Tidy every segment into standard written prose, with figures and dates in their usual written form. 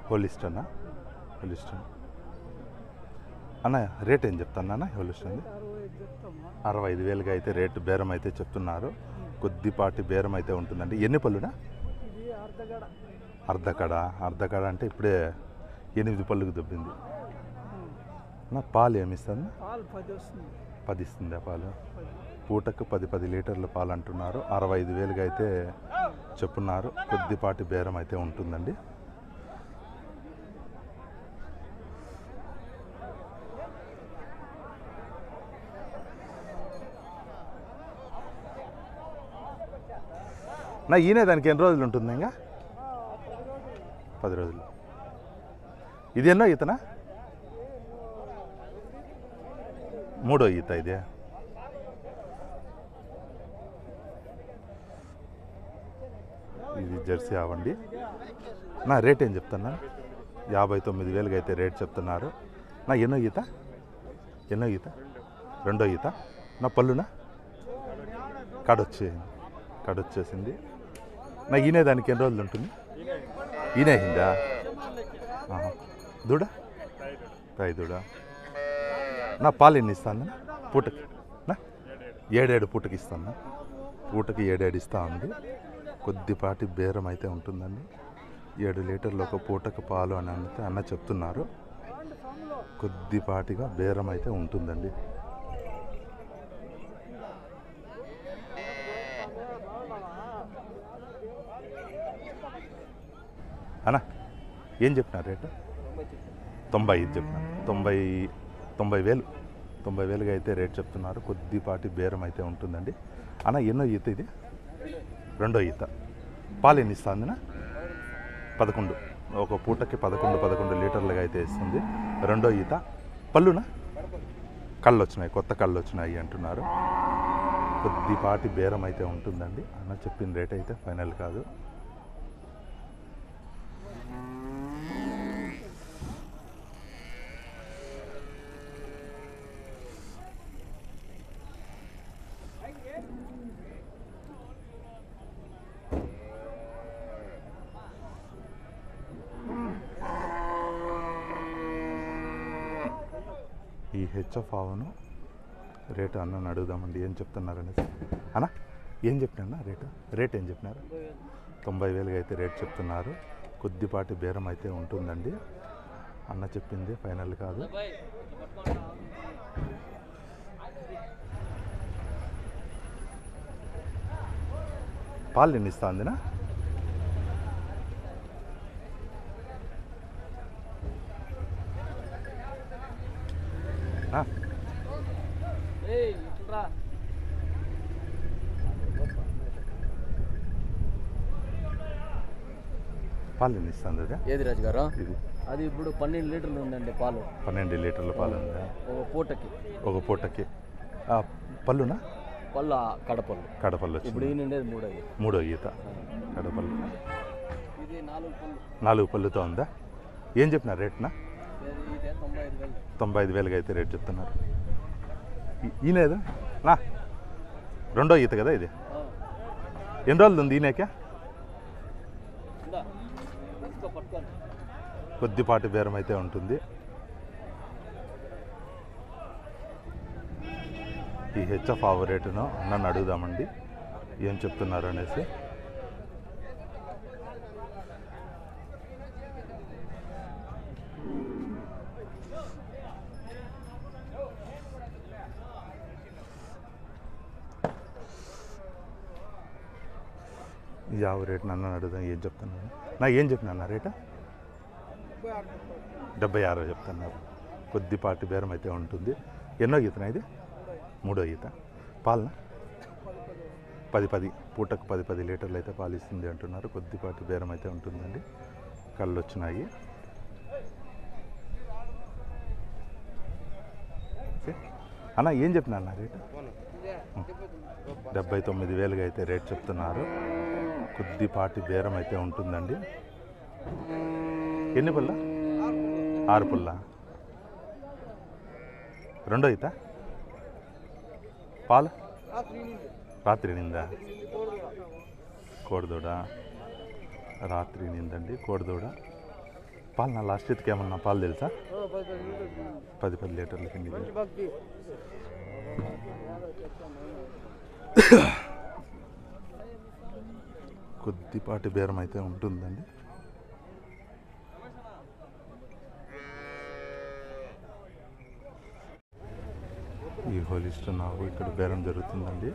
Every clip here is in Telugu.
హోలిస్టనా? హోలిస్టన్ అన్న రేట్ ఏం చెప్తాను అన్న హోలిస్టన్? 65,000గా అయితే రేటు బేరం అయితే చెప్తున్నారు. కొద్దిపాటి బేరం అయితే ఉంటుందండి. ఎన్ని పళ్ళునా? అర్ధకడ అంటే ఇప్పుడే 8 పళ్ళుకు దొబ్బింది. నా పాలు ఏమిస్తుంది? 10 ఇస్తుంది. ఆ పాలు పూటకు 10 లీటర్ల పాలు అంటున్నారు. 65,000గా అయితే చెప్తున్నారు. కొద్దిపాటి బేరం అయితే ఉంటుందండి. నా ఈయన దానికి ఎన్ని రోజులు ఉంటుంది? ఇంకా 10 రోజులు. ఇది ఎన్నో ఈతనా? 3వ ఈత ఇదే. ఇది జెర్సీ ఆవండి. నా రేట్ ఏం చెప్తున్నా? 59,000గా అయితే రేట్ చెప్తున్నారు. నా ఎన్నో ఈత? రెండో ఈత. నా పళ్ళునా? కడొచ్చేసింది. నా ఈయనే దానికి ఎన్ని రోజులు ఉంటుంది? ఈయనే హిందా దూడ? రాయి దూడ. నా పాలు ఎన్ని ఇస్తాను పూటకి? నా 7 పూటకి ఇస్తాను. పూటకి 7 ఇస్తా ఉంది. కొద్దిపాటి బేరం అయితే ఉంటుందండి. 7 లీటర్లు ఒక పూటకు పాలు అని అన్న చెప్తున్నారు. కొద్దిపాటిగా బేరం అయితే ఉంటుందండి. అన్నా ఏం చెప్పినారు రేటు? 90 చెప్పినారు. 90,000గా అయితే రేట్ చెప్తున్నారు. కొద్దిపాటి బేరం అయితే ఉంటుందండి. అన్న ఎన్నో ఈత ఇది? రెండో ఈత. పాలు ఎన్ని ఇస్తుందినా? 11. ఒక పూటకి 11 లీటర్లుగా అయితే ఇస్తుంది. రెండో ఈత. పళ్ళునా? కళ్ళు వచ్చినాయి, కొత్త కళ్ళు వచ్చినాయి అంటున్నారు. కొద్దిపాటి బేరం అయితే ఉంటుందండి. అన్న చెప్పిన రేట్ అయితే ఫైనల్ కాదు. ఈ హెచ్ఎఫ్ ఆవును రేటు అన్నని అడుగుదామండి ఏం చెప్తున్నారనేసి. అన్న ఏం చెప్పినా రేట్ ఏం చెప్పినారు? 90,000గా అయితే రేట్ చెప్తున్నారు. కొద్దిపాటి బేరం అయితే ఉంటుందండి. అన్న చెప్పింది ఫైనల్ కాదు. పాలు ఎన్ని ఇస్తుందినా? పాలు ఎన్ని ఇస్తుంది? అది ఏది రాజు గారు? ఇది అది ఇప్పుడు 12 లీటర్లు ఉందండి పాలు. 12 లీటర్ల పాలు ఉందా? ఒక పూటకి. పళ్ళునా? పళ్ళు కడపళ్ళు ఇప్పుడు ఈయనండేది 3వ ఈత. కడపళ్ళు. ఇది 4 పళ్ళుతో ఉందా? ఏం చెప్పినారు రేట్నా? 95,000గా అయితే రేట్ చెప్తున్నారు. ఈయనేదా నా రెండో ఈత కదా ఇది? ఎన్ని రోజులు ఉంది ఈయనకే? కొద్దిపాటి బేరం అయితే ఉంటుంది. ఈ హెచ్ఎఫ్ ఆవు రేటును నన్ను అడుగుదామండి ఏం చెప్తున్నారు అనేసి. ఈ ఆవు రేటు నన్ను అడుగుదాం ఏం చెప్తున్నారు. నా ఏం చెప్పినా రేటు? 76 చెప్తున్నారు. కొద్దిపాటి బేరం అయితే ఉంటుంది. ఎన్నో ఈతనా ఇది? 3వ ఈత. పాలన 10 పూటకు 10 లీటర్లు అయితే పాలు ఇస్తుంది అంటున్నారు. కొద్దిపాటి బేరం అయితే ఉంటుందండి. కళ్ళు వచ్చినాయి. అన్న ఏం చెప్పినా అన్న రేటు? 79,000గా అయితే రేట్ చెప్తున్నారు. కొద్దిపాటి బేరం అయితే ఉంటుందండి. ఎన్ని పుల్ల? 6 పుల్ల. రెండో ఈత. పాలు రాత్రి నిందా? కోడిదూడ రాత్రి నిందండి. కోడిదూడ పాలు నా లాస్ట్ ఇతకి ఏమన్నా పాలు తెలుసా? 10 లీటర్ల కింద కొద్దిపాటి బేరం అయితే ఉంటుందండి. ఈ హోలిస్టర్ నాకు ఇక్కడ బేరం జరుగుతుందండి.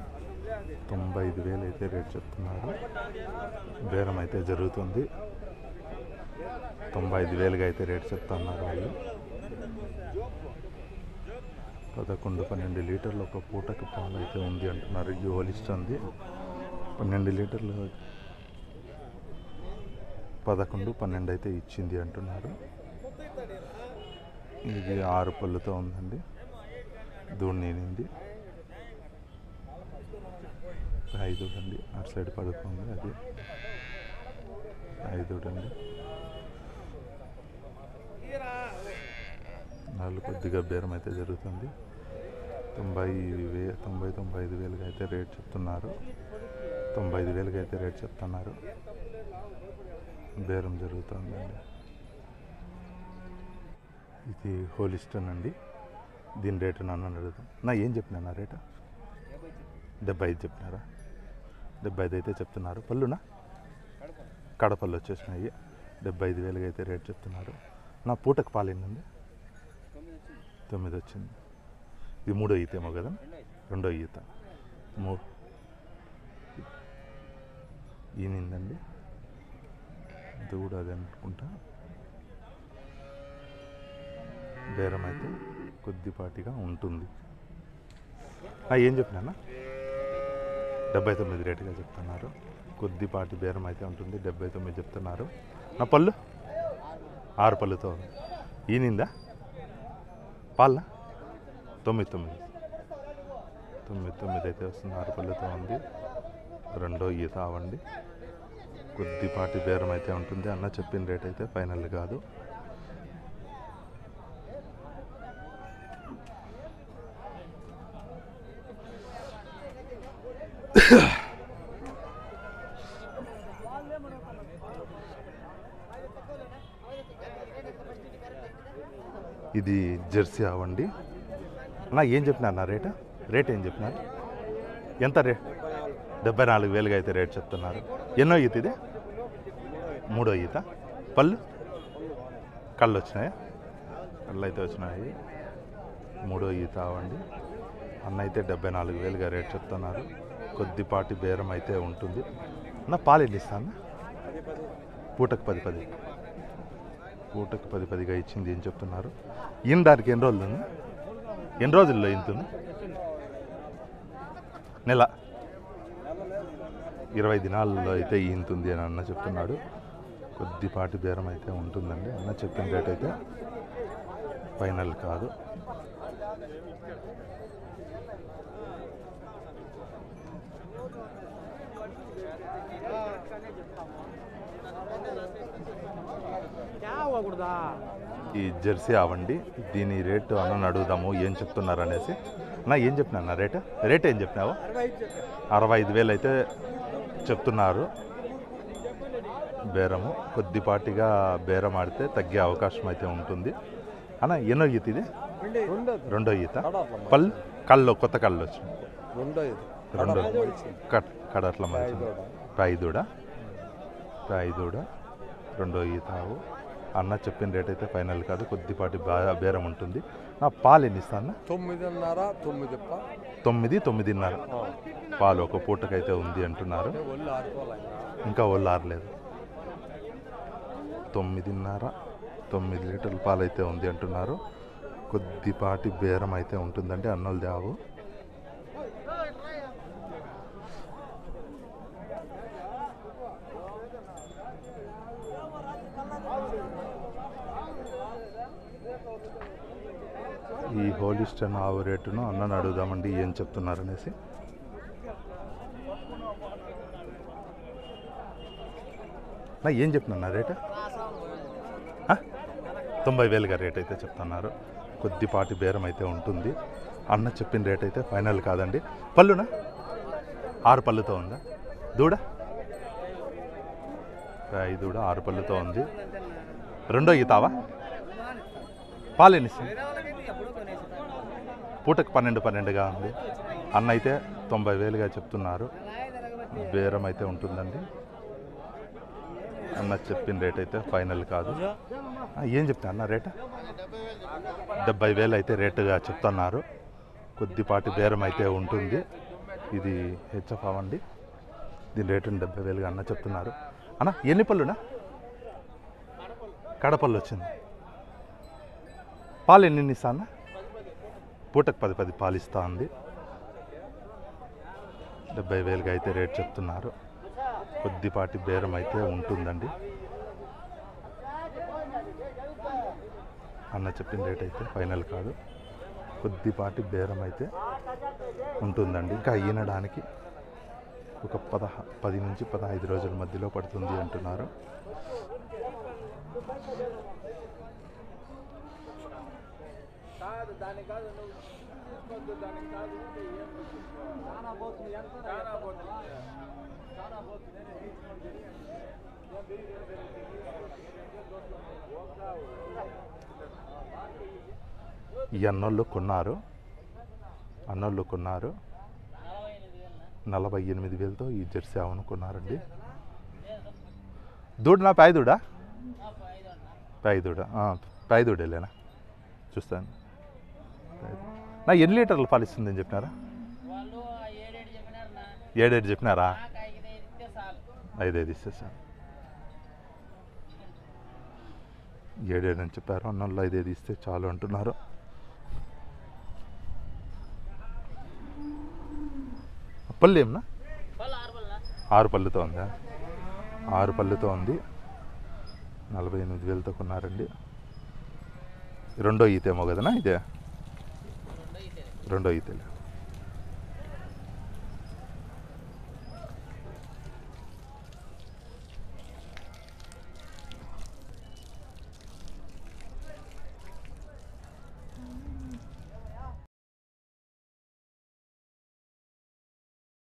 95,000 అయితే రేట్ చెప్తున్నారు. బేరం అయితే జరుగుతుంది. 95,000గా అయితే రేట్ చెప్తున్నారు వాళ్ళు. 11-12 లీటర్లు ఒక పూటకి పాలు అయితే ఉంది అంటున్నారు. ఈ హోలిస్టర్ ఉంది 12 లీటర్లు 11-12 అయితే ఇచ్చింది అంటున్నారు. ఇది 6 పళ్ళుతో ఉందండి. దూడనింది 5 అండి. అటు సైడ్ పడుకుంది అది 5 అండి. నాలుగు కొద్దిగా బేరం అయితే జరుగుతుంది. 95,000గా అయితే రేట్ చెప్తున్నారు. 95,000గా అయితే రేట్ చెప్తున్నారు. బేరం జరుగుతుందండి. ఇది హోలిస్టన్ అండి. దీని రేటు నన్ను అడుగుతాం. నా ఏం చెప్పినా నా రేటు 75 చెప్పినారా? 75 అయితే చెప్తున్నారు. పళ్ళునా కడపళ్ళు వచ్చేసినాయి. 75,000గా అయితే రేట్ చెప్తున్నారు. నా పూటకు పాలు ఏంటండి? 9 వచ్చింది. ఇది 3వ ఈత ఏమో కదా? 2వ ఈత. ఈనిందండి. దూడ అది అనుకుంటా. బేరం అయితే కొద్దిపాటిగా ఉంటుంది. ఏం చెప్పినా 79 రేటుగా చెప్తున్నారు. కొద్దిపాటి బేరం అయితే ఉంటుంది. 79 చెప్తున్నారు. నా పళ్ళు 6 పళ్ళుతో ఉంది. ఈనిందా పాల 9 అయితే వస్తుంది. 6 పళ్ళుతో ఉంది. 2వ ఈత అవ్వండి. కొద్దిపాటి బేరం అయితే ఉంటుంది. అన్న చెప్పిన రేట్ అయితే ఫైనల్ కాదు. ఇది జెర్సీ అవ్వండి. నా ఏం చెప్పినారు నా రేట్ ఏం చెప్పినారు? ఎంత రేట్? 74,000గా అయితే రేట్ చెప్తున్నారు. ఎన్నో ఈత ఇది? 3వ ఈత. పళ్ళు కళ్ళు వచ్చినాయా? కళ్ళు అయితే వచ్చినాయి. 3వ ఈత అవ్వండి. అన్న అయితే 74,000గా రేట్ చెప్తున్నారు. కొద్దిపాటి బేరం అయితే ఉంటుంది. నా పాలు ఎన్ని ఇస్తాను? పూటకు 10 పూటకు 10గా ఇచ్చింది ఏం చెప్తున్నారు. దానికి ఎన్ని రోజులు ఉంది? ఎన్ని రోజుల్లో ఇంతుంది? నెల 20 దినాల్లో అయితే ఈంతుంది అని అన్న చెప్తున్నాడు. కొద్దిపాటి బేరం అయితే ఉంటుందండి. అన్న చెప్పిన రేట్ అయితే ఫైనల్ కాదు. ఈ జెర్సీ అవ్వండి. దీని రేటు అన్న అడుగుదాము ఏం చెప్తున్నారు అనేసి. నా ఏం చెప్పినా నా రేట్ ఏం చెప్పినావు? 65,000 అయితే చెప్తున్నారు. బేరము కొద్దిపాటిగా బేరం ఆడితే తగ్గే అవకాశం అయితే ఉంటుంది. అన్న ఎన్నో ఈత ఇది? 2వ ఈత. కళ్ళు కొత్త కళ్ళు వచ్చినాయి. 2 కడట్ల మంచి ప్యాయిదూడ 2వ ఈత. అన్న చెప్పిన రేట్ అయితే ఫైనల్ కాదు. కొద్దిపాటి బేరం ఉంటుంది. నా పాలు ఎన్ని ఇస్తాను? 9:30 పాలు ఒక పూటకైతే ఉంది అంటున్నారు. ఇంకా ఒళ్ళు ఆరలేదు. 9 లీటర్ల పాలు అయితే ఉంది అంటున్నారు. కొద్దిపాటి బేరం అయితే ఉంటుందండి. అన్నలు దావు ఈ హోలిస్టన్ ఆవు రేటును అన్నను అడుగుదామండి ఏం చెప్తున్నారు అనేసి. నా ఏం చెప్తున్నా నా రేటు? 90,000గా రేట్ అయితే చెప్తున్నారు. కొద్దిపాటి బేరం అయితే ఉంటుంది. అన్న చెప్పిన రేట్ అయితే ఫైనల్ కాదండి. పళ్ళునా 6 పళ్ళుతో ఉందా? దూడ 6 పళ్ళుతో ఉంది. రెండో ఈతావా? పాలు ఎన్ని ఇస్తుంది? పూటకు 12గా ఉంది. అన్న అయితే 90,000గా చెప్తున్నారు. బేరం అయితే ఉంటుందండి. అన్న చెప్పిన రేట్ అయితే ఫైనల్ కాదు. ఏం చెప్తా అన్న రేట్? 70,000 అయితే రేటుగా చెప్తున్నారు. కొద్దిపాటి బేరం అయితే ఉంటుంది. ఇది హెచ్ఎఫ్ అవ్వండి. దీని రేటు 70,000గా అన్న చెప్తున్నారు. అన్న ఎన్ని పళ్ళునా? కడపళ్ళు వచ్చింది. పాలు ఎన్ని ఇస్తా అన్న? పూటకు 10 పాలు ఇస్తా ఉంది. 70,000గా అయితే రేట్ చెప్తున్నారు. కొద్దిపాటి బేరం అయితే ఉంటుందండి. అన్న చెప్పిన రేట్ అయితే ఫైనల్ కాదు. కొద్దిపాటి బేరం అయితే ఉంటుందండి. ఇంకా ఈనడానికి ఒక 10 నుంచి 15 రోజుల మధ్యలో పడుతుంది అంటున్నారు. ఈ అన్నోళ్ళు కొన్నారు. 48,000తో ఈ జెర్సీ ఆవును కొన్నారండి. దూడనా పాయదూడా? పాయదూడేలేనా? చూస్తాను. నా ఎన్ని లీటర్లు పాలు ఇస్తుందని చెప్పినారా? 7 చెప్పినారా? 5 ఇస్తే సార్. 7 అని చెప్పారు. అన్నోళ్ళు 5 ఇస్తే చాలు అంటున్నారు. పళ్ళు ఏమన్నా? 6 పళ్ళుతో ఉందా? 6 పళ్ళుతో ఉంది. 48,000తో కొన్నారండి. రెండో ఈతేమో కదనా? ఇదే రెండో ఈతేలే.